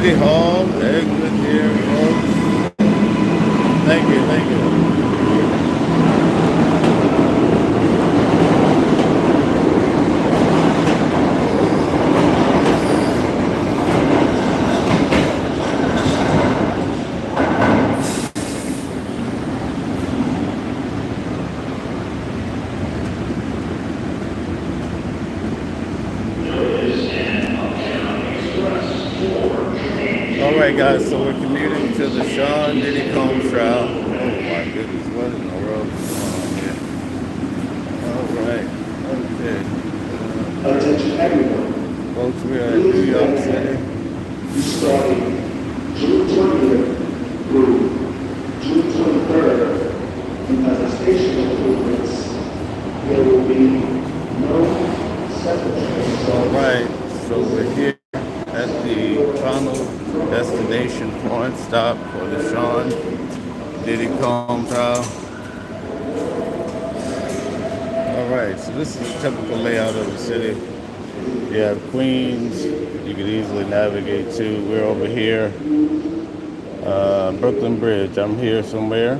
City Hall, exit here, folks. Thank you, thank you. All right, guys, so we're commuting to the Sean Diddy Combs trial. Oh my goodness, what in the world is going on here? All right, okay. Attention everyone. Folks, we are in New York City. Starting June 20th through June 23rd, manifestation improvements, there will be no separate. All right, so we're here at the final destination point stop for the Sean Diddy Combs trial. All right, so this is a typical layout of the city. You have Queens, you could easily navigate to. We're over here, Brooklyn Bridge. I'm here somewhere.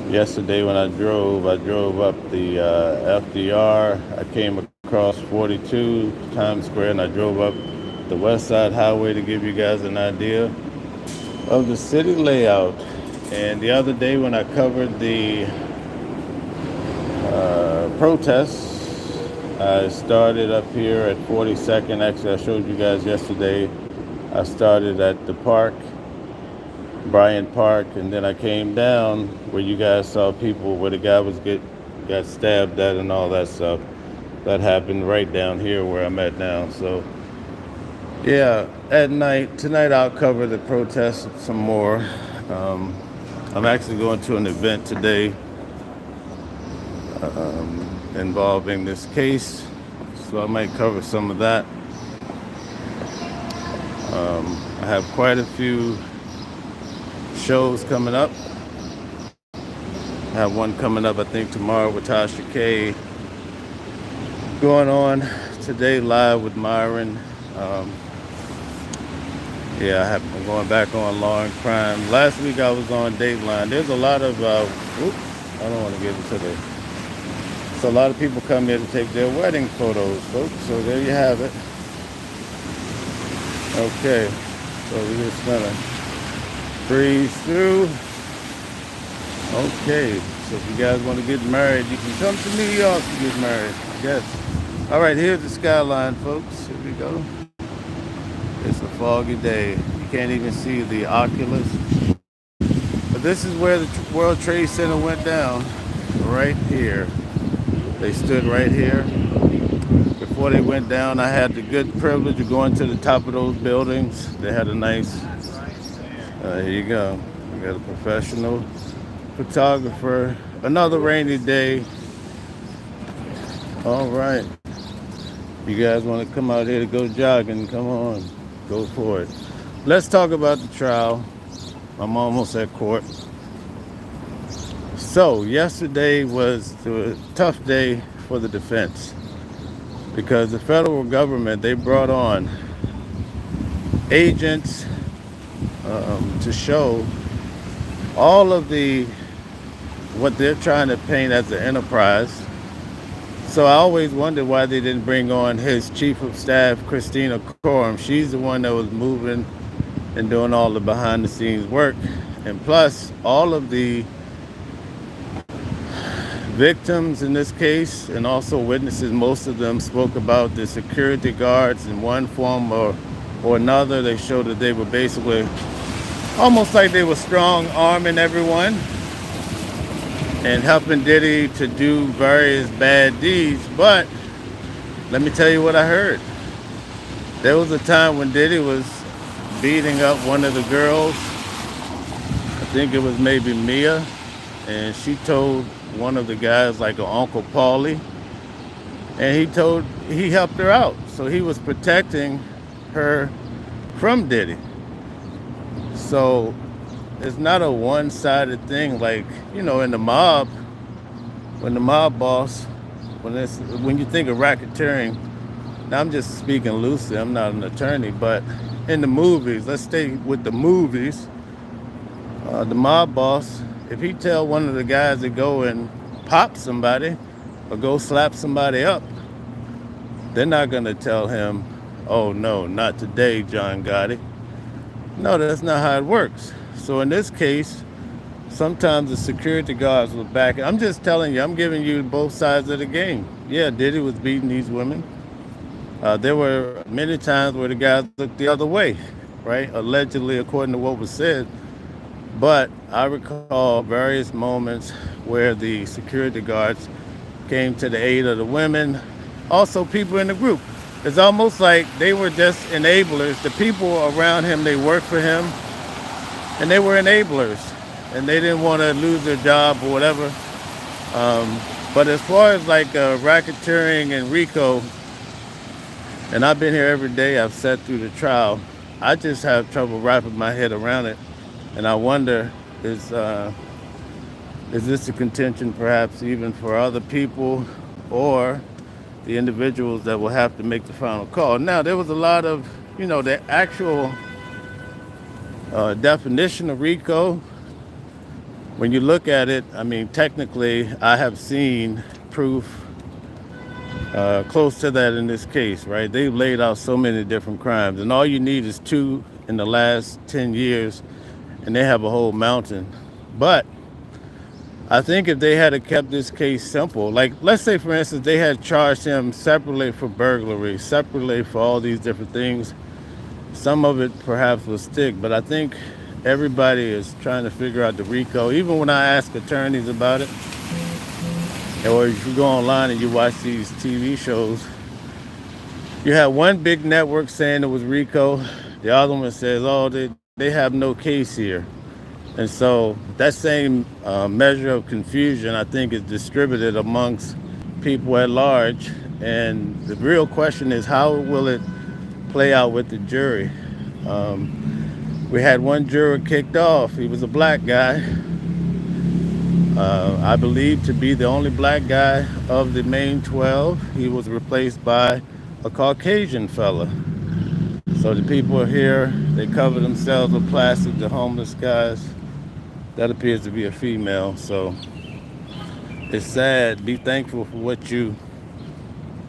Yesterday when I drove up the FDR. I came across 42 Times Square and I drove up the West Side Highway to give you guys an idea of the city layout. And the other day when I covered the protests, I started up here at 42nd. Actually, I showed you guys yesterday. I started at the park, Bryant Park, and then I came down where you guys saw people where the guy got stabbed at and all that stuff. That happened right down here where I'm at now. So yeah, tonight I'll cover the protests some more. I'm actually going to an event today involving this case, so I might cover some of that. I have quite a few shows coming up. I have one coming up, I think, tomorrow with Tasha K. Going on today live with Myron. I'm going back on Law and Crime. Last week I was on Dateline. There's a lot of, I don't want to get into this. So a lot of people come here to take their wedding photos, folks. So there you have it. Okay, so we're just gonna breeze through. Okay, so if you guys want to get married, you can come to New York to get married, I guess. All right, here's the skyline, folks. Here we go. It's a foggy day. You can't even see the Oculus. But this is where the World Trade Center went down, right here. They stood right here. Before they went down, I had the good privilege of going to the top of those buildings. They had a nice, here you go. We got a professional photographer. Another rainy day. All right. You guys want to come out here to go jogging, come on. Go for it. Let's talk about the trial. I'm almost at court. So yesterday was a tough day for the defense because the federal government, they brought on agents to show all of what they're trying to paint as an enterprise. So I always wondered why they didn't bring on his chief of staff, Courtroom. She's the one that was moving and doing all the behind the scenes work. And plus, all of the victims in this case and also witnesses, most of them spoke about the security guards in one form or another. They showed that they were basically almost like they were strong arming everyone and helping Diddy to do various bad deeds. But let me tell you what I heard. There was a time when Diddy was beating up one of the girls. I think it was maybe Mia, and she told one of the guys, like an Uncle Paulie, and he helped her out. So he was protecting her from Diddy. So it's not a one-sided thing, like, in the mob, when the mob boss, when you think of racketeering, now I'm just speaking loosely, I'm not an attorney, but in the movies, let's stay with the movies, the mob boss, if he tell one of the guys to go and pop somebody or go slap somebody up, they're not going to tell him, oh no, not today, John Gotti. No, that's not how it works. So in this case, sometimes the security guards will back it. I'm just telling you, I'm giving you both sides of the game. Yeah, Diddy was beating these women. There were many times where the guys looked the other way, right? Allegedly, according to what was said. But I recall various moments where the security guards came to the aid of the women, also people in the group. It's almost like they were just enablers. The people around him, they worked for him, and they were enablers, and they didn't want to lose their job or whatever. But as far as like racketeering and RICO, and I've been here every day, I've sat through the trial, I just have trouble wrapping my head around it. And I wonder, is this a contention perhaps even for other people or the individuals that will have to make the final call? Now, there was a lot of, the actual definition of RICO. When you look at it, I mean, technically, I have seen proof close to that in this case, right? They've laid out so many different crimes, and all you need is 2 in the last 10 years, and they have a whole mountain. But I think if they had kept this case simple, like let's say, for instance, they had charged him separately for burglary, separately for all these different things, some of it perhaps will stick. But I think everybody is trying to figure out the RICO. Even when I ask attorneys about it, or if you go online and you watch these TV shows, you have one big network saying it was RICO. The other one says, oh, they have no case here. And so that same measure of confusion, I think, is distributed amongst people at large. And the real question is, how will it play out with the jury? We had one juror kicked off. He was a black guy. I believe to be the only black guy of the main 12. He was replaced by a Caucasian fella. So the people here, they cover themselves with plastic, the homeless guys. That appears to be a female. So it's sad. Be thankful for what you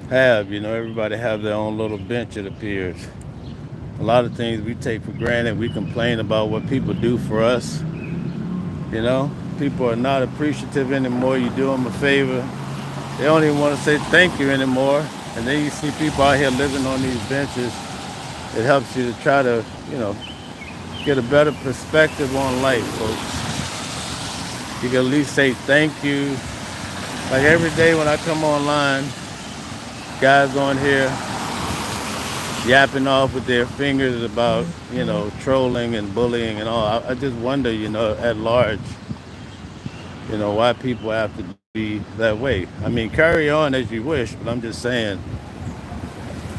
have. Everybody have their own little bench, it appears. A lot of things we take for granted. We complain about what people do for us. People are not appreciative anymore. You do them a favor, they don't even want to say thank you anymore. And then you see people out here living on these benches. It helps you to try to, get a better perspective on life, folks. You can at least say thank you. Like every day when I come online, guys on here yapping off with their fingers about, trolling and bullying and all. I just wonder, at large, why people have to be that way. I mean, carry on as you wish, but I'm just saying,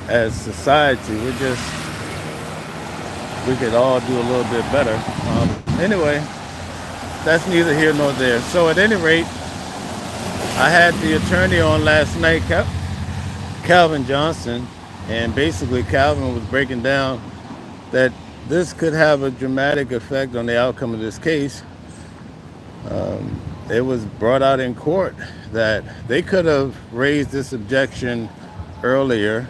as society, we could all do a little bit better. Anyway, that's neither here nor there. So at any rate, I had the attorney on last night, Calvin Johnson, and basically Calvin was breaking down that this could have a dramatic effect on the outcome of this case. It was brought out in court that they could have raised this objection earlier.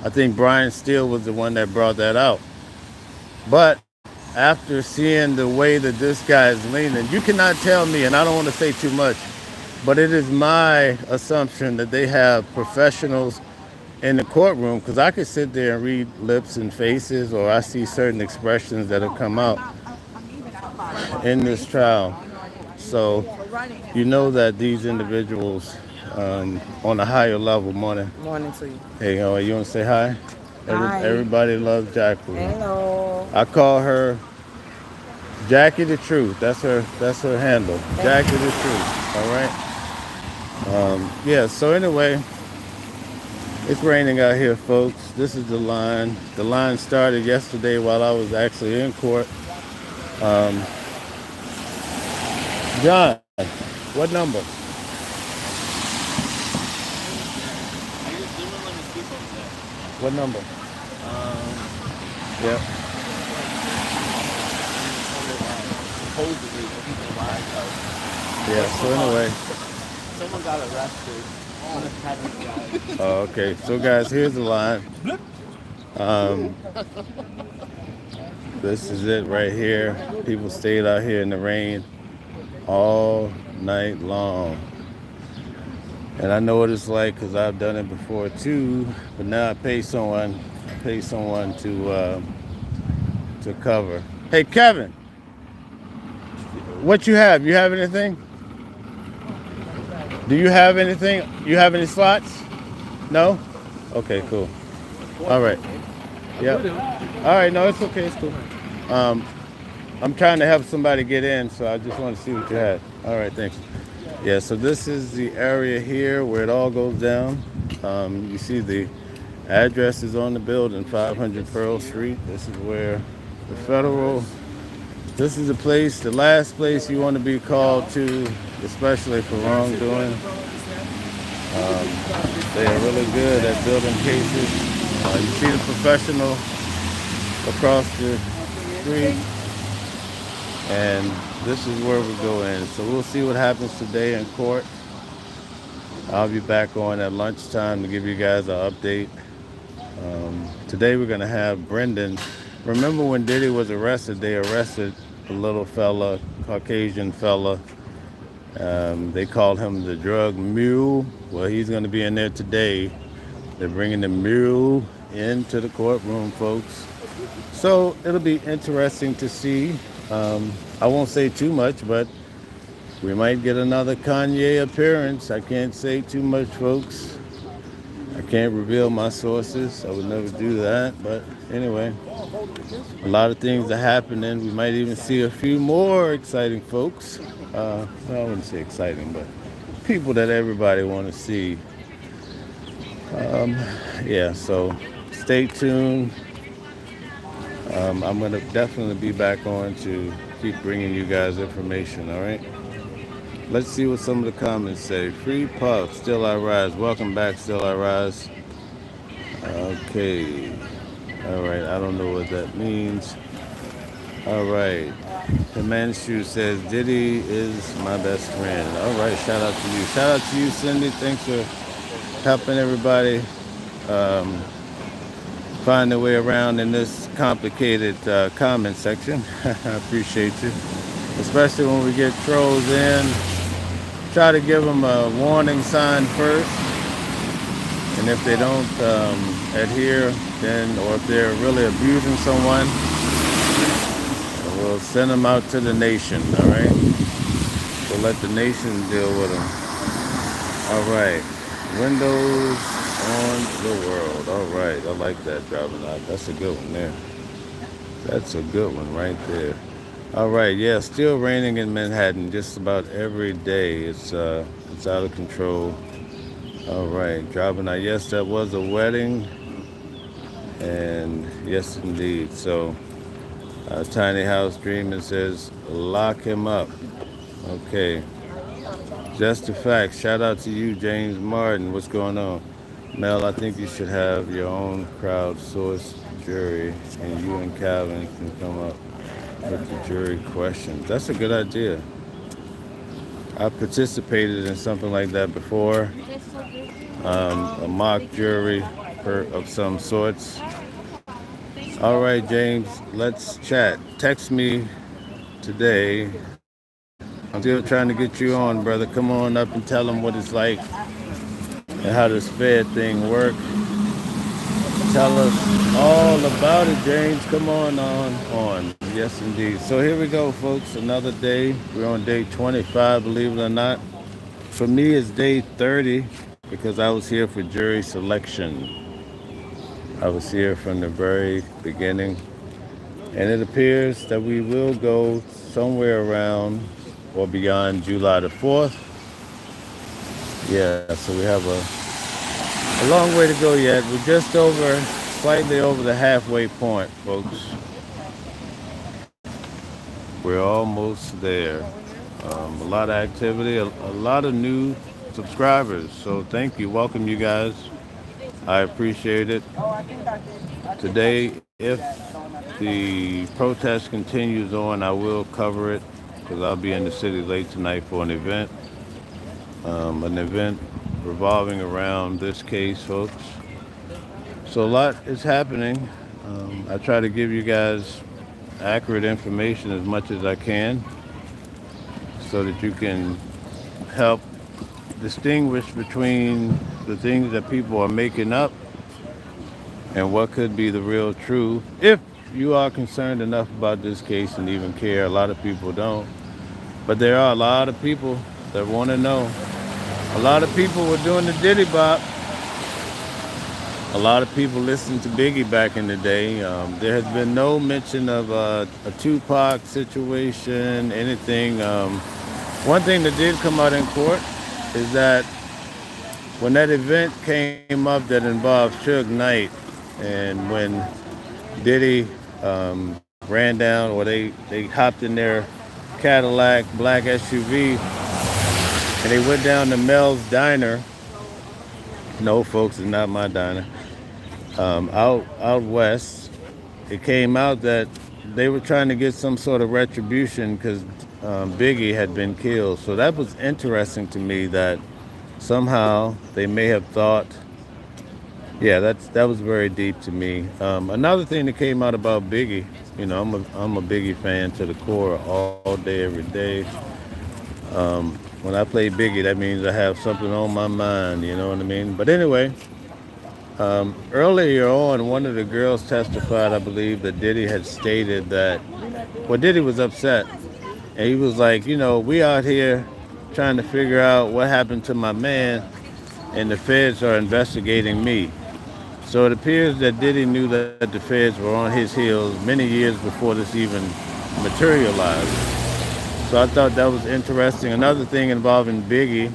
I think Brian Steele was the one that brought that out. But after seeing the way that this guy is leaning, you cannot tell me, and I don't want to say too much, but it is my assumption that they have professionals in the courtroom, because I could sit there and read lips and faces, or I see certain expressions that have come out in this trial. So you know that these individuals on a higher level. Morning. Morning to you. Hey, you want to say hi? Hi. Everybody loves Jacqueline. Hello. I call her Jackie the Truth. That's her handle. Jackie the Truth. All right. Yeah. So anyway, it's raining out here, folks. This is the line. The line started yesterday while I was actually in court. John, what number? What number? Yep. Supposedly, people lied out. Yeah. So anyway. Someone got arrested. One of Kevin's guys. Oh, okay. So guys, here's the line. This is it right here. People stayed out here in the rain all night long. And I know what it's like because I've done it before too. But now I pay someone to cover. Hey Kevin, what you have? You have anything? Do you have anything? You have any slots? No? Okay, cool. All right. Yep. All right, no, it's okay, it's cool. Um, I'm trying to help somebody get in, so I just want to see what you had. All right, thanks. Yeah, so this is the area here where it all goes down. You see the address is on the building, 500 Pearl Street. This is where the federal, this is the last place you want to be called to, especially for wrongdoing. They are really good at building cases. You see the professional across the street, and this is where we go in. So we'll see what happens today in court. I'll be back on at lunchtime to give you guys an update. Today we're gonna have Brendan. Remember when Diddy was arrested? They arrested a little fella, Caucasian fella. They called him the drug mule. Well, he's gonna be in there today. They're bringing the mule into the courtroom, folks. So it'll be interesting to see. I won't say too much, but we might get another Kanye appearance. I can't say too much, folks. I can't reveal my sources. I would never do that. But anyway, a lot of things are happening. We might even see a few more exciting folks. Well, I wouldn't say exciting, but people that everybody want to see. Yeah, so stay tuned. I'm going to definitely be back on to keep bringing you guys information, all right? Let's see what some of the comments say. Free Puff, Still I Rise. Welcome back, Still I Rise. Okay. All right, I don't know what that means. All right. The man shoe says, Diddy is my best friend. All right, shout out to you. Shout out to you, Cindy. Thanks for helping everybody find their way around in this complicated comment section. I appreciate you. Especially when we get trolls in. Try to give them a warning sign first. And if they don't adhere, then, or if they're really abusing someone, we'll send them out to the nation, all right? So let the nation deal with them. All right. Windows on the world. All right. I like that, driving out. That's a good one there. That's a good one right there. All right. Yeah, still raining in Manhattan just about every day. It's out of control. All right. Driving out. Yes, that was a wedding. And yes, indeed. So, Tiny House Dreaming says, lock him up. Okay. Just a fact. Shout out to you, James Martin. What's going on? Mel, I think you should have your own crowdsourced jury, and you and Calvin can come up with the jury questions. That's a good idea. I participated in something like that before, a mock jury of some sorts. All right, James, let's chat. Text me today. I'm still trying to get you on, brother. Come on up and tell them what it's like and how this Fed thing works. Tell us all about it, James. Come on. Yes, indeed. So here we go, folks. Another day. We're on day 25, believe it or not. For me, it's day 30 because I was here for jury selection. I was here from the very beginning. And it appears that we will go somewhere around or beyond July the 4th. Yeah, so we have a long way to go yet. We're just slightly over the halfway point, folks. We're almost there. A lot of activity, a lot of new subscribers. So thank you. Welcome, you guys. I appreciate it. Today, if the protest continues on, I will cover it because I'll be in the city late tonight for an event revolving around this case, folks. So a lot is happening. I try to give you guys accurate information as much as I can so that you can help distinguish between the things that people are making up and what could be the real truth. If you are concerned enough about this case and even care, a lot of people don't. But there are a lot of people that want to know. A lot of people were doing the Diddy Bop. A lot of people listened to Biggie back in the day. There has been no mention of a Tupac situation, anything. One thing that did come out in court is that when that event came up that involved Suge Knight, and when Diddy ran down, or they hopped in their Cadillac black SUV and they went down to Mel's Diner. No, folks, it's not my diner. Out west, it came out that they were trying to get some sort of retribution because Biggie had been killed. So that was interesting to me that somehow they may have thought, yeah, that was very deep to me. Another thing that came out about Biggie, I'm a Biggie fan to the core, all day, every day. When I play Biggie, that means I have something on my mind, you know what I mean? But anyway, earlier on, one of the girls testified, I believe, that Diddy had stated that, well, Diddy was upset. And he was like, we out here trying to figure out what happened to my man, and the feds are investigating me. So it appears that Diddy knew that the feds were on his heels many years before this even materialized. So I thought that was interesting. Another thing involving Biggie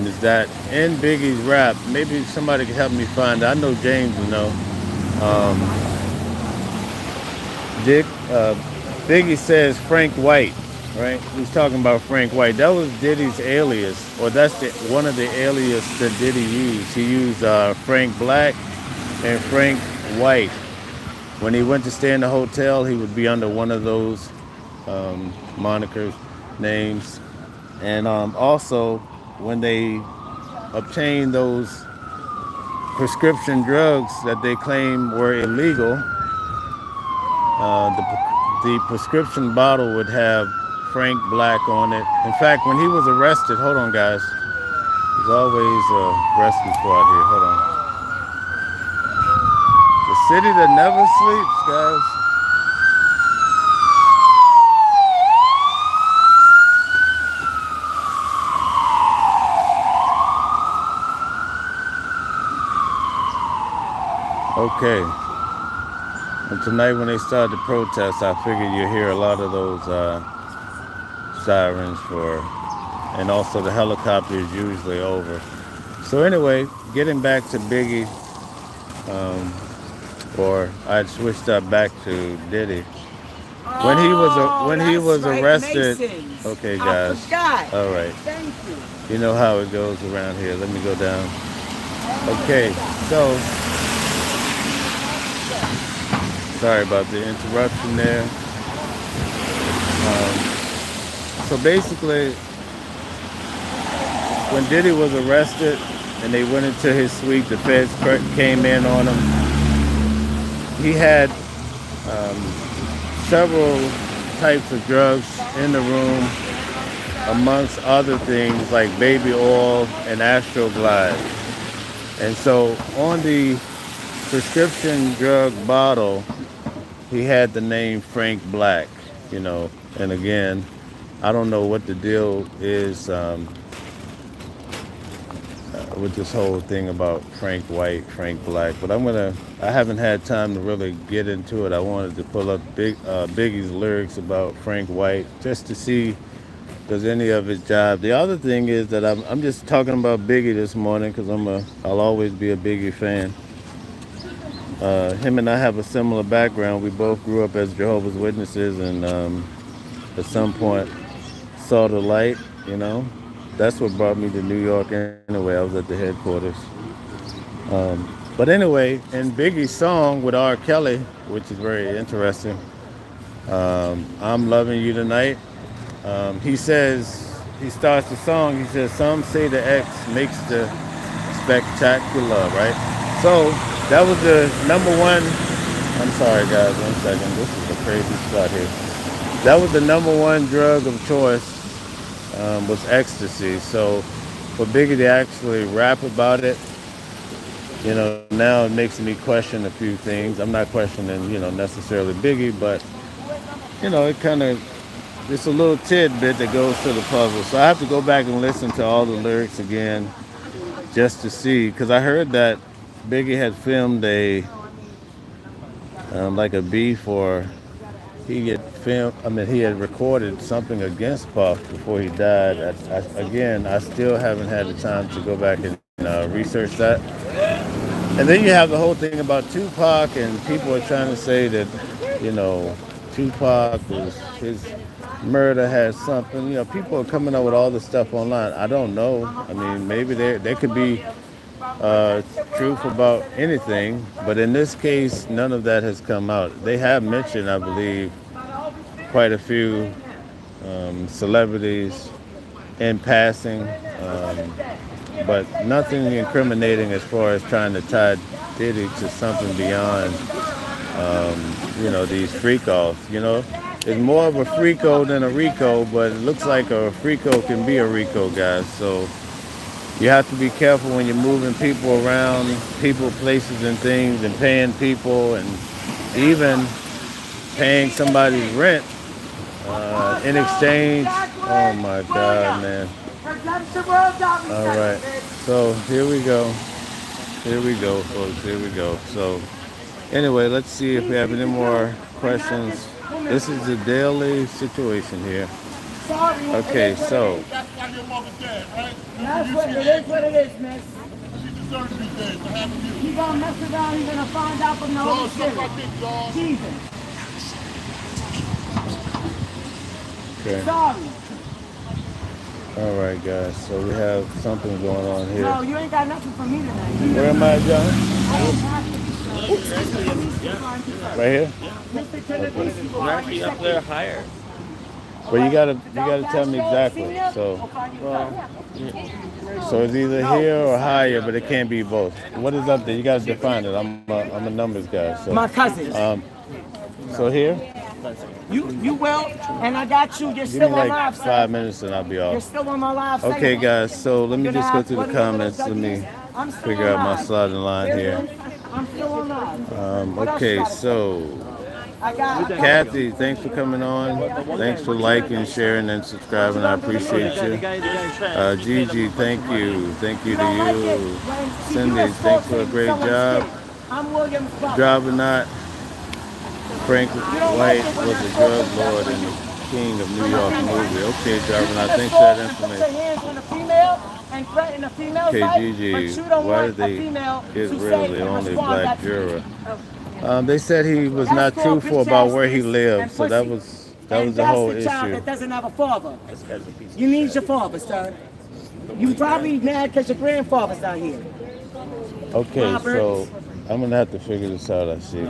is that in Biggie's rap, maybe somebody can help me find it. I know James will know. Um, Biggie says Frank White, right? He's talking about Frank White. That was Diddy's alias, or that's one of the alias that Diddy used. He used Frank Black and Frank White. When he went to stay in the hotel, he would be under one of those monikers, names. And also, when they obtained those prescription drugs that they claim were illegal, the prescription bottle would have Frank Black on it. In fact, when he was arrested, hold on, guys. There's always a rescue squad here. Hold on. The city that never sleeps, guys. Okay. And tonight when they started the protest, I figured you'll hear a lot of those sirens and also the helicopter is usually over. So anyway, getting back to Biggie, or I'd switched up back to Diddy. When he was arrested. Masons. Okay, guys. I forgot. All right. Thank you. You know how it goes around here. Let me go down. Okay, so sorry about the interruption there. So basically, when Diddy was arrested and they went into his suite, the feds came in on him. He had several types of drugs in the room, amongst other things like baby oil and Astroglide. And so on the prescription drug bottle, he had the name Frank Black, and again, I don't know what the deal is with this whole thing about Frank White, Frank Black, but I haven't had time to really get into it. I wanted to pull up Biggie's lyrics about Frank White just to see does any of his jive. The other thing is that I'm just talking about Biggie this morning because I'll always be a Biggie fan. Him and I have a similar background. We both grew up as Jehovah's Witnesses and at some point saw the light, That's what brought me to New York anyway. I was at the headquarters. But anyway, in Biggie's song with R. Kelly, which is very interesting, I'm loving you tonight. He says, he starts the song, he says, some say the X makes the spectacular, right? So that was the number one. I'm sorry, guys, 1 second. This is a crazy spot here. That was the number one drug of choice, was ecstasy. So for Biggie to actually rap about it, now it makes me question a few things. I'm not questioning, necessarily Biggie, but it kind of, it's a little tidbit that goes to the puzzle. So I have to go back and listen to all the lyrics again just to see, because I heard that Biggie had filmed like a beef, or he had recorded something against Puff before he died. Again, I still haven't had the time to go back and research that. And then you have the whole thing about Tupac, and people are trying to say that, Tupac was his murder had something. People are coming up with all this stuff online. I don't know. I mean, maybe there could be uh, truth about anything, but in this case, none of that has come out. They have mentioned, I believe, quite a few celebrities in passing, but nothing incriminating as far as trying to tie Diddy to something beyond, these freak-offs. It's more of a freako than a RICO, but it looks like a freako can be a RICO, guys. So you have to be careful when you're moving people around, people, places, and things, and paying people, and even paying somebody's rent in exchange. Oh my God, man. All right. So here we go. Here we go, folks. Here we go. So anyway, let's see if we have any more questions. This is the daily situation here. Okay, so That's why your mother dead, right? That's what it is, what it is, miss. She deserves to be dead for having you. You gonna mess around, you're gonna find out from the Holy Dog, suck my Spirit. dick, dog. Jesus. okay. Sorry. All right, guys. So we have something going on No, here. you ain't got nothing for me tonight. Where am I, John? I don't have to. Right here. Mr. Kennedy, people We're are actually up there higher. Well, you gotta tell me exactly. So it's either here or higher, but it can't be both. What is up there? You gotta define it. I'm a numbers guy. So my cousins. so here, You will, and I got you. You're give me still on like live. 5 minutes and I'll be You're off. still on my live. Okay, guys. So let me just go through the What are you comments. gonna Let do? me I'm still figure on out my live. sliding line here. I'm still on live. What else you Okay, gotta say? so I got it. Kathy, thanks for coming on. Thanks for liking, sharing, and subscribing. I appreciate you. Gigi, thank you. Thank you to you. Cindy, thanks for a great job. I'm William's brother. Driver not. Frank White was a drug lord and the king of New York movie. Okay, driver not. Thanks for that Put your information. hands on a female and threaten a female's Okay, life, Gigi, but you don't why want did a they female get to rid say of the and only respond black back to you. juror? They said he was That's not called truthful bitch about ass where he and lived, so that pussy. was And the whole that's the child issue. that doesn't have a father. You need your father, son. You probably mad because your grandfather's not here. Okay, Robert. so I'm gonna have to figure this out. I see.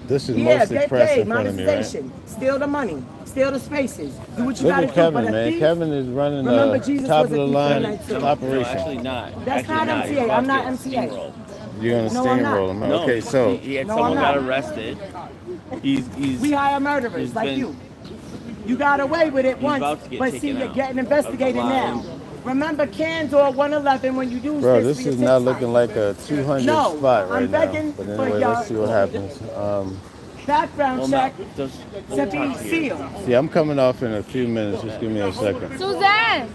This is Yeah, mostly get press paid, in front of me, right? monetization. Steal the money. Steal the spaces. Do what you Look gotta at do. Kevin, But a man. thief, Kevin is running remember the Jesus top was of a the thief line tonight, too. No, operation. actually not. That's Actually not not. MCA. He's I'm about not to get MCA. steamrolled. You're gonna No, I'm not. steamroll him. No, Okay, so he had No, someone I'm got not. arrested. He's We hire murderers he's like been- you. You got away with it He's once, about to get but see, taken you're out getting of investigated the line. now. Remember Candor 111 when you use bro, this this for your is not TikTok. looking like a 200 No, spot I'm right now. begging But for anyway, let's see what happens. Background Well, check no, to be sealed. Yeah, I'm coming off in a few minutes. Just give me a second. Suzanne!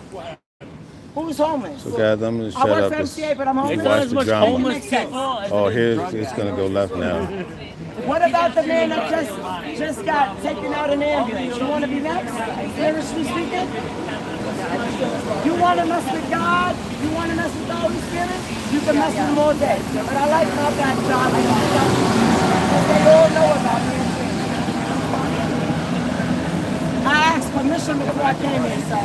Who's homeless? So guys, I'm gonna I shut work up. for MCA, but I'm You homeless. watch the drama. Makes sense. Oh, here's it's gonna go left now. What about the man that just got taken out in an ambulance? You want to be next? Spiritually speaking? You want to mess with God? You want to mess with the Holy Spirit? You can mess with him all day. But I like my back job. They all know about me. I asked permission before I came here, so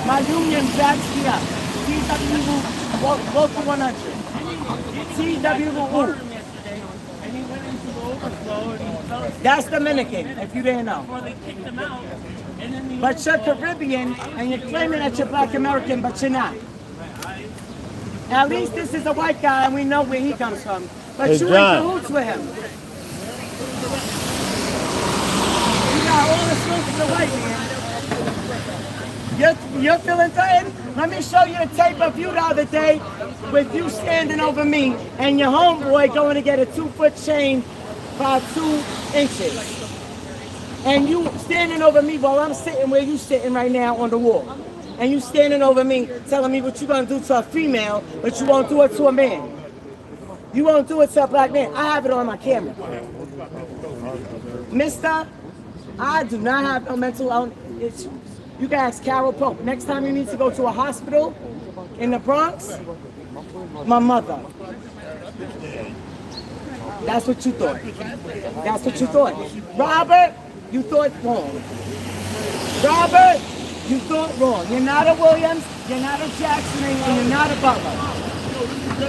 my union backs me up. DW Local 100. TWU. That's Dominican, if you didn't know. But you're Caribbean, and you're claiming that you're Black American, but you're not. At least this is a white guy, and we know where he comes from. But Hey, you John. ain't cahoots with him. You got all the skills of the white man. You're feeling threatened? Let me show you the tape of you the other day with you standing over me and your homeboy going to get a 2-foot chain by 2 inches. And you standing over me while I'm sitting where you sitting right now on the wall. And you standing over me telling me what you're going to do to a female, but you won't do it to a man. You won't do it to a black man. I have it on my camera. Mister, I do not have no mental issues. You can ask Carol Pope. Next time you need to go to a hospital in the Bronx, my mother. That's what you thought. That's what you thought. Robert, you thought wrong. Robert, you thought wrong. You're not a Williams, you're not a Jackson, and you're not a Butler.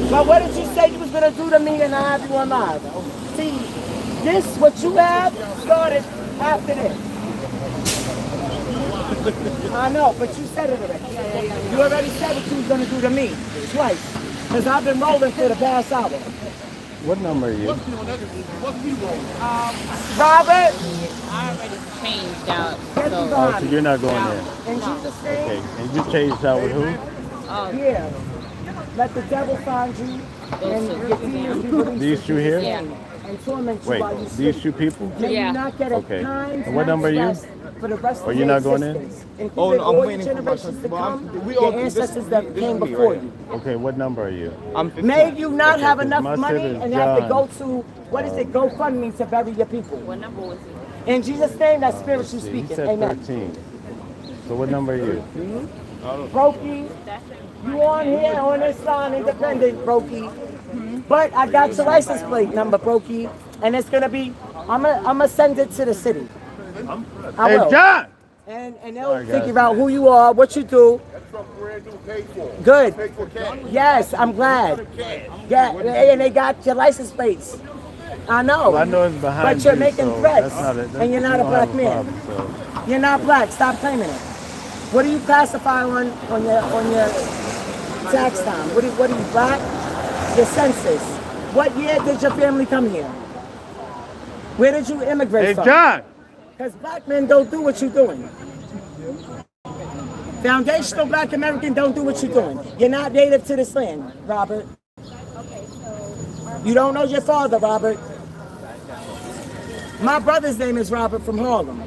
But what did you say you was going to do to me and I have you on live? See, this, what you have, started after this. I know, but you said it already. You already said what you was going to do to me twice. Because I've been rolling for the past hour. What number are you? Robert, I already changed out. get So, you Oh, behind so me. you're not going there. In Jesus' name, Okay. And you changed out with who? here. Let the devil find you and your demons be released. These two here? Yeah. And torment you Wait, while you these sleep. two people? May Yeah. you not get a Okay. kind And what number are you? rest for the rest Or of you're your not going in? existence, Oh, including no, I'm all your waiting for my generations to son. come, We your all- this- ancestors this that is came me before right you. Okay, what number are you? I'm 15. May you not Okay, have 'cause enough my money shit is and have to John. go to, what is it, GoFundMe to bury your people. what number was it? In Jesus' name, that's Let's spiritually see, he speaking. said Amen. 13. So what number are you? Brokey, you on here on this line, independent, Brokey. But I got your license plate number, Brokey, and it's gonna be, I'm gonna send it to the city. I Hey, will. John! And they'll All right, guys. figure out who you are, what you do. Good. Yes, I'm glad. Yeah, and they got your license plates. I know. Well, I know it's behind But you're you, making so threats, that's not it. and you're not you a don't black have man. problem, so. You're not black. Stop claiming it. What do you classify on your tax time? What are you black? Your census. What year did your family come here? Where did you immigrate Hey, from? John! Because black men don't do what you're doing. Foundational black American don't do what you're doing. You're not native to this land, Robert. You don't know your father, Robert. My brother's name is Robert from Harlem.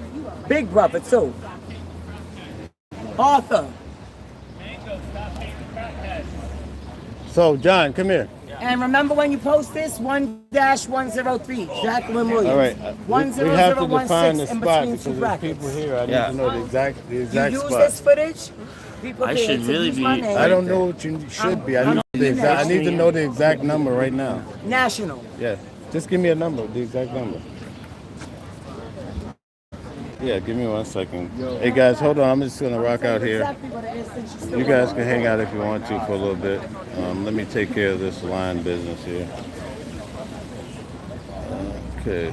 Big brother, too. Arthur. So, John, come here. And remember when you post this, 1-103, Jacqueline Williams. All right. We have to define the 10016 in spot between because two there's brackets. people here. I need Yeah. to know the exact You spot. use this footage, people I pay should to really use be- my name. I don't know what you should be. I need to know the exact number right now. National. Yeah. Just give me a number, the exact number. Yeah, give me 1 second. Hey guys, hold on. I'm just gonna rock out here. Exactly what it is since you still You guys can hang out if you want to for a little bit. Let me take care of this line business here. Okay.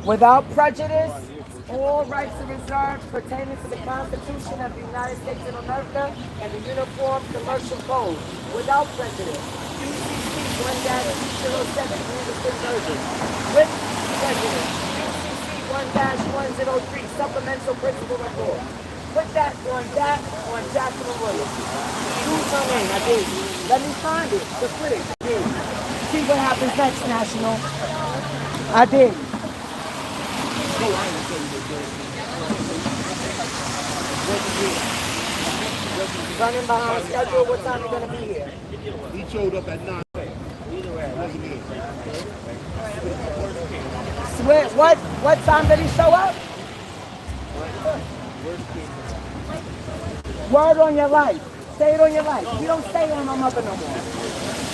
Without prejudice, all rights are reserved pertaining to the Constitution of the United States of America and the Uniform Commercial Code. Without prejudice. UCC 1-207, Anderson version. With prejudice. UCC 1-103, Supplemental Principle of Law. Put that on Jacqueline Williams. Use my name, I did. Let me find it, the footage. I did. See what happens next, National. I did. Running behind schedule, what time are you gonna be here? He showed up at 9. Swear, what time did he show up? Word on your life. Say it on your life. You don't say it on my mother no more.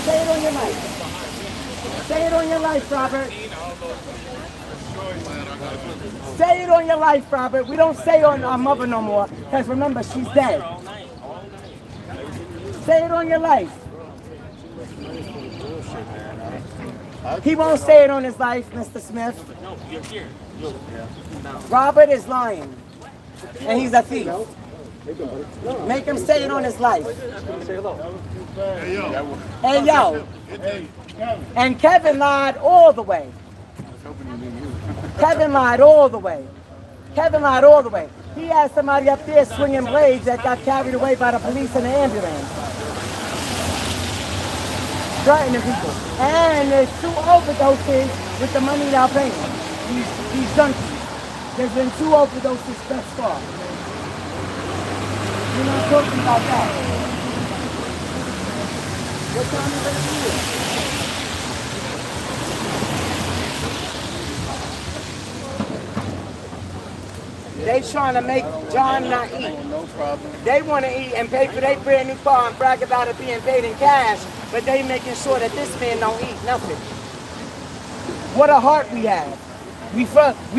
Say it on your life. Say it on your life, Robert. Say it on your life, Robert. We don't say on our mother no more, because remember, she's dead. Say it on your life. He won't say it on his life, Mr. Smith. Robert is lying, and he's a thief. Make him say it on his life. Hey, yo. And Kevin lied all the way. Kevin lied all the way. Kevin lied all the way. He had somebody up there swinging blades that got carried away by the police in the ambulance. Threatening people. And there's 2 overdoses with the money they're paying. These junkies. There's been 2 overdoses thus far. We're not talking about that. What time is it here? They trying to make John not eat. No problem. They want to eat and pay for their brand new car and brag about it being paid in cash, but they making sure that this man don't eat nothing. What a heart we have. We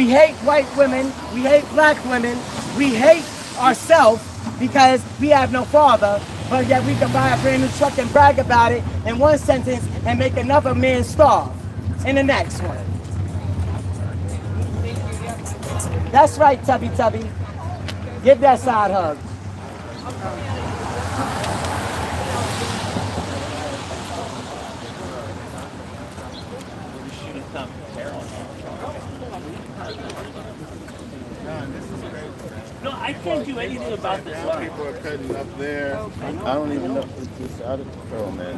hate white women, we hate black women, we hate ourselves because we have no father, but yet we can buy a brand new truck and brag about it in one sentence and make another man starve in the next one. That's right, Tubby Tubby. Give that side hug. No, I can't do anything about this. People are cutting up there. I don't even know if it's out of control, man.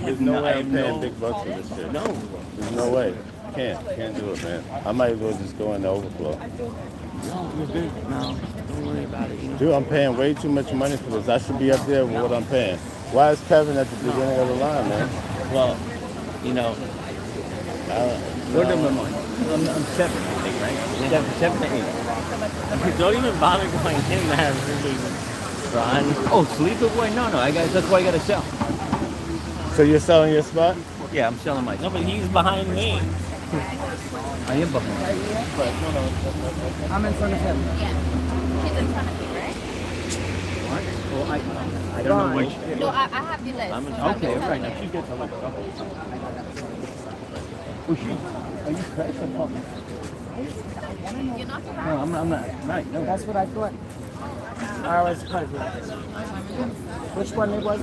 There's no way I'm paying big bucks for this shit. No. There's no way. Can't do it, man. I might as well just go in the overflow. No, you're good. No, don't worry about it. You know? Dude, I'm paying way too much money for this. I should be up there with what I'm paying. Why is Kevin at the beginning of the line, man? Well, you know, What number am I? I'm 7, I think, right? Yeah. 7 to 8. don't even bother going in there, really, Ron. Oh, sleeper boy? No, that's why I gotta sell. So you're selling your spot? Yeah, I'm selling my. No, but he's behind me. I am behind. I'm in front of him. Yeah. He's in front of you, right? What? Well, I don't know which. No, I have the list. Okay, all right. Now she gets a list. Okay. Oh, are you crazy? You're not No, I'm not. Right, no. That's what I thought. I was present. Which one it was?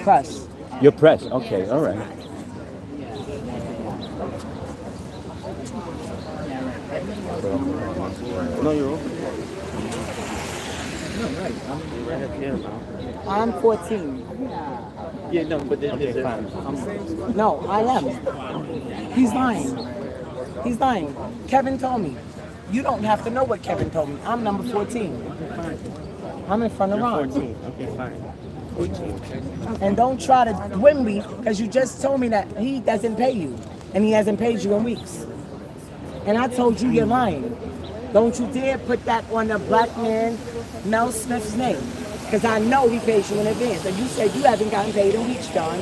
Press. You're press. Okay, all right. No, you're over. No, right. I'm right up here now. I'm 14. Yeah, no, but this is No, I am. He's lying. He's lying. Kevin told me. You don't have to know what Kevin told me. I'm number 14. I'm in front of Ron. 14. Okay, fine. 14. And don't try to win me because you just told me that he doesn't pay you. And he hasn't paid you in weeks. And I told you you're lying. Don't you dare put that on the black man, Mel Smith's name. Because I know he pays you in advance. And you said you haven't gotten paid in weeks, John.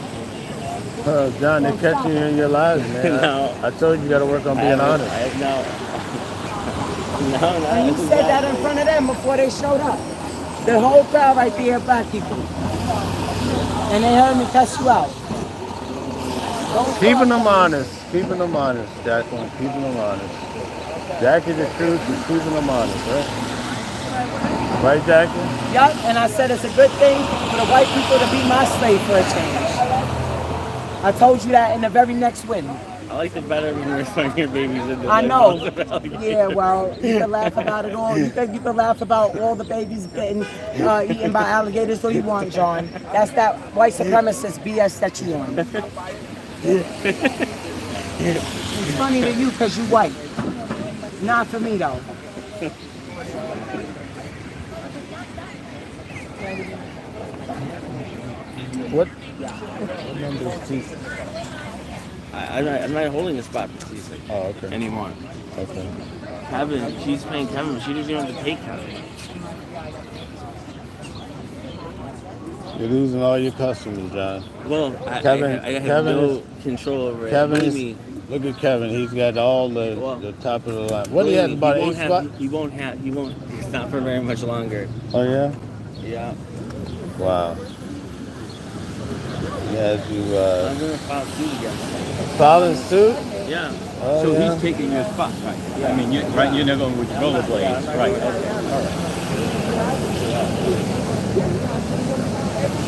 John, they're catching you in your lies, man. No. I told you got to work on being honest. No. And you said that in front of them before they showed up. The whole crowd right there, black people. And they heard me cuss you out. Keeping them honest, Jacqueline, keeping them honest. Jackie, the truth is keeping them honest, right? Right, Jackie? Yup, and I said it's a good thing for the white people to be my slave for a change. I told you that in the very next win. I like it better when you're throwing your babies in the I know. Yeah, well, you can laugh about it all. You can laugh about all the babies getting eaten by alligators all you want, John. That's that white supremacist BS that you on. It's funny to you because you white. Not for me, though. What number is Jesus? I'm not holding a spot for Cecil anymore. Okay. Kevin, she's paying Kevin. She doesn't even have to pay Kevin. You're losing all your customers, John. Well, I have Kevin no control over it. Kevin Believe is, me. look at Kevin. He's got all the top of the line. What do you have, Believe me, about he 8 won't spots? He won't. It's not for very much longer. Oh, yeah? Yeah. Wow. Yeah, I'm gonna file suit against him. filing suit? Yeah. Oh, So yeah. he's taking your spot, right? I mean, you're not going with rollerblades, right?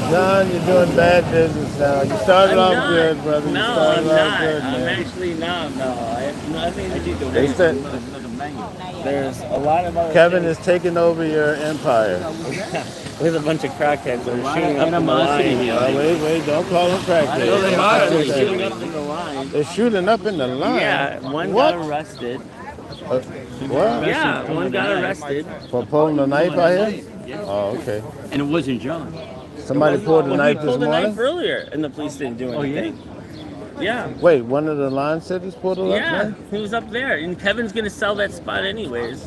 John, you're doing bad business now. You started off good, brother. You No, started I'm off not. good, I'm man. actually not. No, I have nothing to do with They it. said There's a lot of other Kevin things is taking over your empire. with a bunch of crackheads that are shooting up in the animosity line. here. Wait, don't call them crackheads. No, they are. They're They're shooting up in the line. They're shooting up in the line. Yeah, one What? got arrested. What? Yeah, one got arrested. For pulling the knife out here? Oh, okay. And it wasn't John. Somebody pulled the Well, he knife this pulled the knife morning? earlier, and the police didn't do Oh, yeah? anything. Yeah. Wait, one of the line cities pulled it up, Yeah, man? he was up there, and Kevin's gonna sell that spot anyways.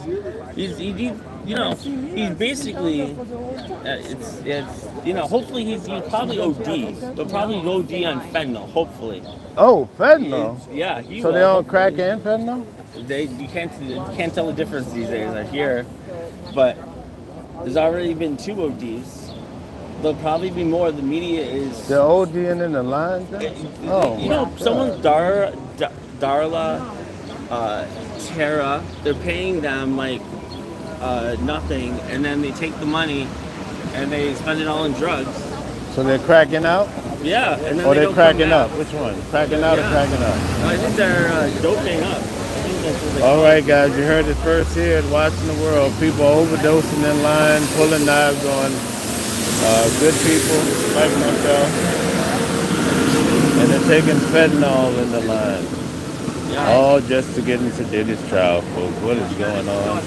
He's basically, hopefully he's probably OD, but probably OD on fentanyl, hopefully. Oh, fentanyl. Yeah, he So will. they on crack and fentanyl? You can't tell the difference these days. I hear, but there's already been 2 ODs. There'll probably be more. The media is. They're ODing in the line? Then? Oh, Someone Darla, Tara, they're paying them like nothing, and then they take the money and they spend it all on drugs. So they're cracking out? Yeah, and then Or they they're don't cracking come up? back. Which one? Cracking out or Yeah. cracking up? I think they're doping up. I think that's what they All call right, it. guys, you heard it first here at Watching the World. People overdosing in line, pulling knives on good people like myself. And they're taking fentanyl in the line. Yeah. All just to get into Diddy's trial, folks. What is going on?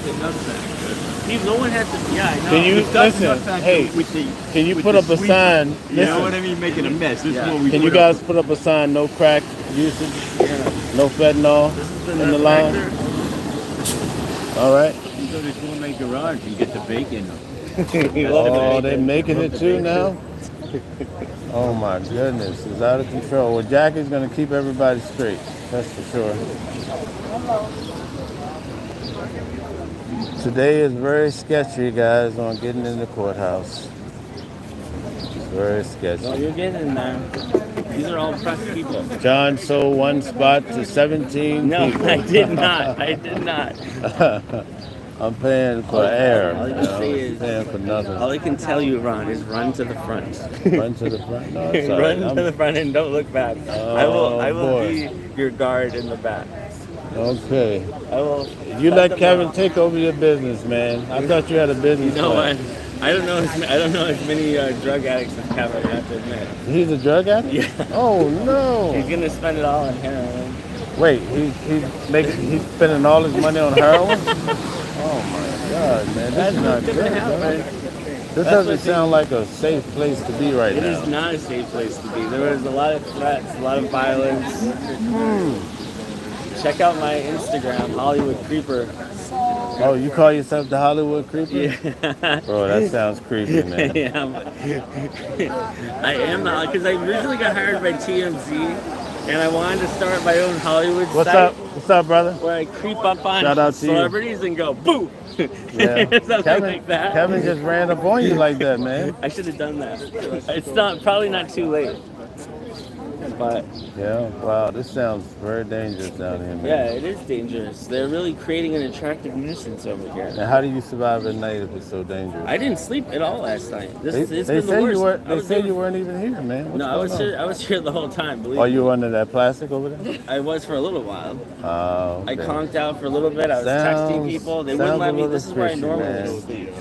No one has to. Yeah, I know. Can you It does listen? not factor Hey, with the, can you with put the up a sweet- sign? You know Listen, what I mean? Making a mess. This is what we can you put up. guys put up a sign? No crack usage, Yeah. no fentanyl in the line. All right. You go to Gourmet Garage and get the bacon. Oh, they making it too now? Oh my goodness, it's out of control. Well, Jackie's gonna keep everybody straight, that's for sure. Today is very sketchy, guys, on getting in the courthouse. It's very Well, sketchy. you're getting there. These are all pressed people. John sold one spot to 17 No, people. I did not. I did not. I'm paying for air. All you you can know, say I'm is- paying for nothing. All I can tell you, Ron, is run to the front. Run to the front. No, it's all right. Run to the front and don't look back. I Oh, will boy. be your guard in the back. Okay. I will. You let Kevin take over your business, man. I thought you had a business. You know plan. what? I don't know as many drug addicts as Kevin. I have to admit. He's a drug addict? Yeah. Oh no. He's gonna spend it all on heroin. Wait, he's spending all his money on heroin? Oh my God, man, this is not what's gonna good. happen. Man. This That's doesn't what sound like a safe place to be right It now. is not a safe place to be. There was a lot of threats, a lot of violence. Check out my Instagram, Hollywood Creeper. Oh, you call yourself the Hollywood Creeper? Yeah. Bro, that sounds creepy, man. Yeah. I am not, because I originally got hired by TMZ, and I wanted to start my own Hollywood What's site up? What's up, brother? where I creep up on Shout out to you. celebrities and go boo, Yeah. something like that. Kevin just ran up on you like that, man. I should have done that. It's probably not too late, but Yeah, wow, this sounds very dangerous down here, man. yeah, it is dangerous. They're really creating an attractive nuisance over here. And how do you survive at night if it's so dangerous? I didn't sleep at all last night. They It's been say the worst. you were. I They was say doing- you weren't even here, man. What's No, I going was on? here. I was here the whole time. Believe Oh, me. you were under that plastic over there? I was for a little while. Oh, I okay. conked out for a little bit. I was texting people. They wouldn't sounds let a me. little This is where I fishy, normally man. sleep.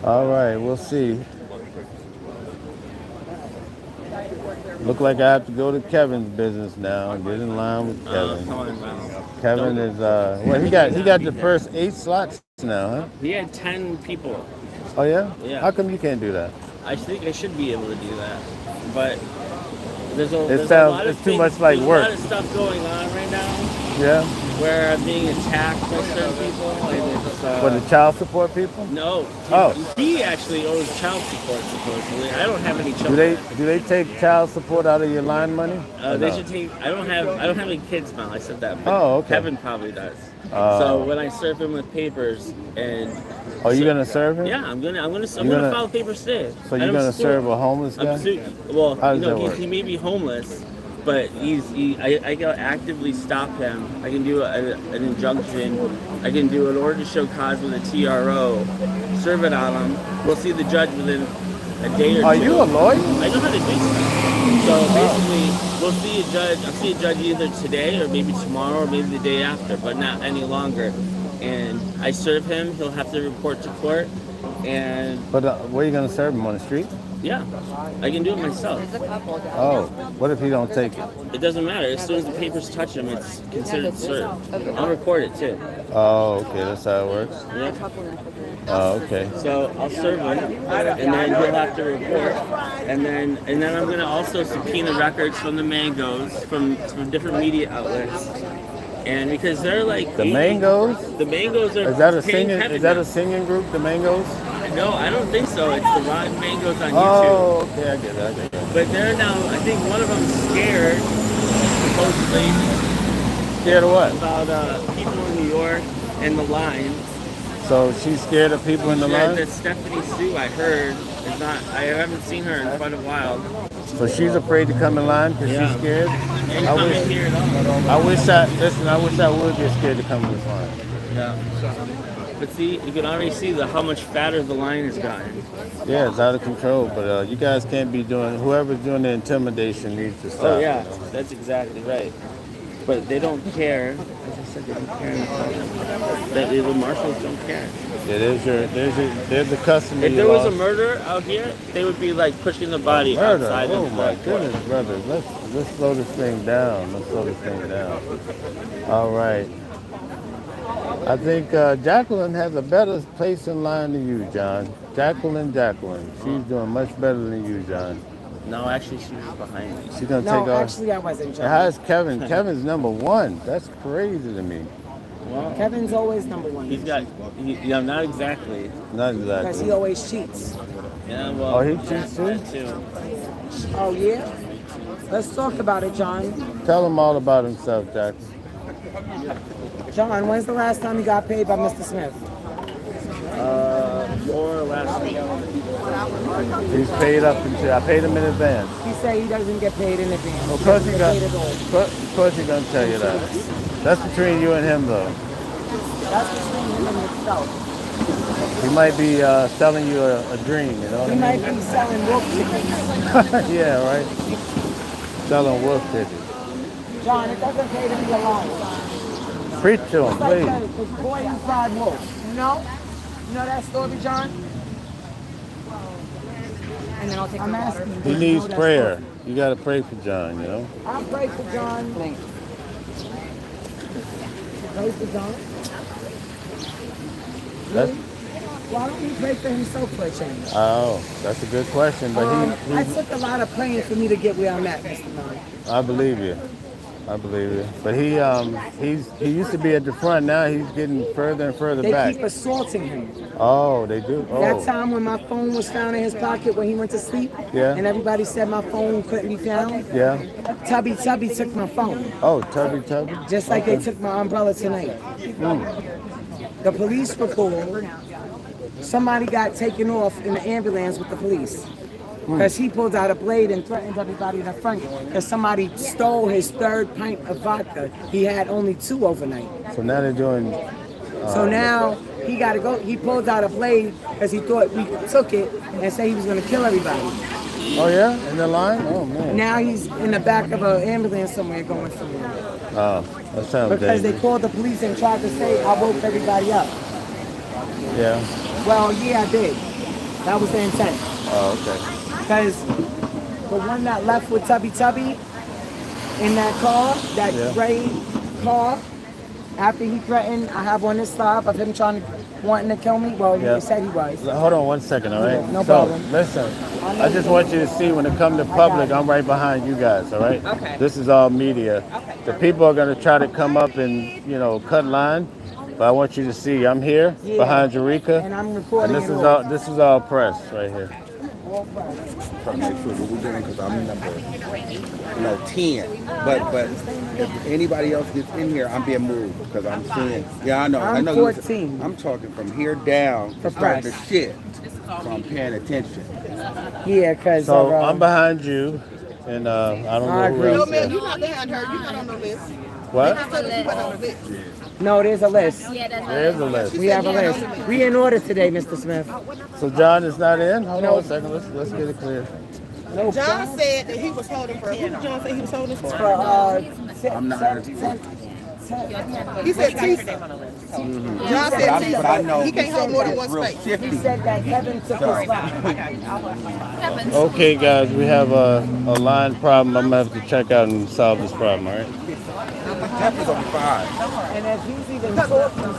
All right, we'll see. Look like I have to go to Kevin's business now and get in line with Kevin. Come on, man. Kevin is well, he got the first 8 slots now, huh? He had 10 people. Oh yeah? Yeah. How come you can't do that? I think I should be able to do that, but there's a It lot sounds of it's too things- much like there's work. a lot of stuff going on right now Yeah. where I'm being attacked by certain people, and it's For the child support people? No. Oh. He actually owes child support supposedly. I don't have any Do children. they take child support out of your line money? Or They no? should take. I don't have any kids now. I said that. But Oh, okay. Kevin probably does. Oh. So when I serve him with papers and. Are you gonna serve him? Yeah, I'm gonna gonna- file papers today. So you're gonna serve a homeless guy? Well, How does that work? he may be homeless, but I can actively stop him. I can do an injunction. I can do an order to show cause with a TRO, serve it on him. We'll see the judge within a day or two. Are you a lawyer? I know how to do stuff. So basically, we'll see a judge. I'll see a judge either today or maybe tomorrow or maybe the day after, but not any longer. And I serve him. He'll have to report to court. And But where are you gonna serve him, on the street? yeah, I can do it myself. Oh, what if he don't take it? It doesn't matter. As soon as the papers touch him, it's considered served. I'll record it too. Oh, okay, that's how it works. Yeah. Oh, okay. So I'll serve him, and then he'll have to report, and then I'm gonna also subpoena records from the Mangoes from different media outlets, and because they're like The Mangoes? The Mangoes are Is that a paying singing? Kevin Is that now. a singing group? The Mangoes? No, I don't think so. It's the Rotten Mangoes on YouTube. Oh, okay, I get it. But they're now. I think one of them's scared, supposedly, Scared of what? about people in New York and the line. So she's scared of people in the Yeah, line? that Stephanie Sue, I heard, is not. I haven't seen her in quite a while. So she's afraid to come in line because Yeah. she's scared? And come in here at all. I wish I would get scared to come in this line. Yeah. But see, you can already see how much fatter the line has gotten. Yeah, it's out of control, but you guys can't be doing, whoever's doing the intimidation needs to stop. Oh yeah, that's exactly right. But they don't care. As I said, they don't care. The marshals don't care. Yeah, there's a customary If there was a law. murder out here, they would be like pushing the body Murder. outside Oh of my the court. goodness, brothers. Let's slow this thing down. All right. I think Jacqueline has a better place in line than you, John. Jacqueline. She's doing much better than you, John. No, actually, she was behind me. She's gonna No, take off. actually, I wasn't, And John. how's Kevin? Kevin's number one. That's crazy to me. Well, Kevin's always number one. he's got. Yeah, not exactly. Not Because he exactly. always cheats. Yeah, well. Oh, he cheats too? that too. Oh, yeah? Let's talk about it, John. Tell him all about himself, Jacqueline. John, when's the last time you got paid by Mr. Smith? Or last week. He's paid up until I paid him in advance. He say he doesn't get paid in advance. Of He course doesn't he get got. paid at all. Of course he's gonna tell you that. That's between you and him, though. That's between him and himself. He might be selling you a dream, you know what He I might mean? be selling wolf chickens. Yeah, right. Selling wolf tickets. John, it doesn't pay to be alone. Preach to him, It's like please. the boy who cried wolf. You know? You know that story, John? And then I'll take I'm the water. asking you. He do you needs know that prayer. story? You gotta pray for John, you know. I'll pray for John. Pray for John. That's, Why don't you pray for himself for a change? oh, that's a good question, but I took a lot of praying for me to get where I'm at, Mr. Murray. I believe you. But he used to be at the front. Now he's getting further and further They back. keep assaulting him. Oh, they do. That Oh, time when my phone was found in his pocket when he went to sleep, Yeah. and everybody said my phone couldn't be found, yeah. Tubby took my phone, Oh, Tubby. just like they took my umbrella tonight. The police were called. Somebody got taken off in the ambulance with the police. Because he pulled out a blade and threatened everybody in the front. Because somebody stole his third pint of vodka. He had only 2 overnight. So now they're doing. So now he got to go. He pulled out a blade because he thought we took it and said he was going to kill everybody. Oh yeah, in the line. Oh man. Now he's in the back of an ambulance somewhere going somewhere. Oh, that sounds Because they dangerous. called the police and tried to say I woke everybody up. Yeah. Well, yeah, I did. That was the intent. Oh, okay. Because the one that left with Tubby in that car, that Yeah. gray car, after he threatened, I have on this slide of him wanting to kill me. Well, Yeah. he said he was. Hold on 1 second, all right? No so, problem. Listen, I just want you to see when it comes to public, I'm right behind you guys, all right? Okay. This is all media. The people are going to try to come up and, cut line. But I want you to see, I'm here Yeah. behind Eureka, And I'm and recording this it is all. all press right here. Trying to make sure what we're doing because I'm number 10. But if anybody else gets in here, I'm being moved because I'm seeing. Yeah, I know. I I'm know. 14. I'm talking from here down For to start the press. shit. So I'm paying attention. Yeah, because So I'm behind you, and I don't I know who agree. else No, ma'am, there. you're not behind her. You're not on the list. What? Have a list. No, there's a list. Yeah, that's There is a list. We have a list. We in order today, Mr. Smith. So John is not in? Hold on a second. Let's get it clear. No, John said that he was holding for. Who did John say he was holding for? I'm not. He said Tisa. John said But I Tisa. know He can't hold more than one it's real space. shifty. He said that Kevin took his spot. Okay, guys, we have a line problem. I'm gonna have to check out and solve this problem. All right. Temp is on 5. And if he's even talking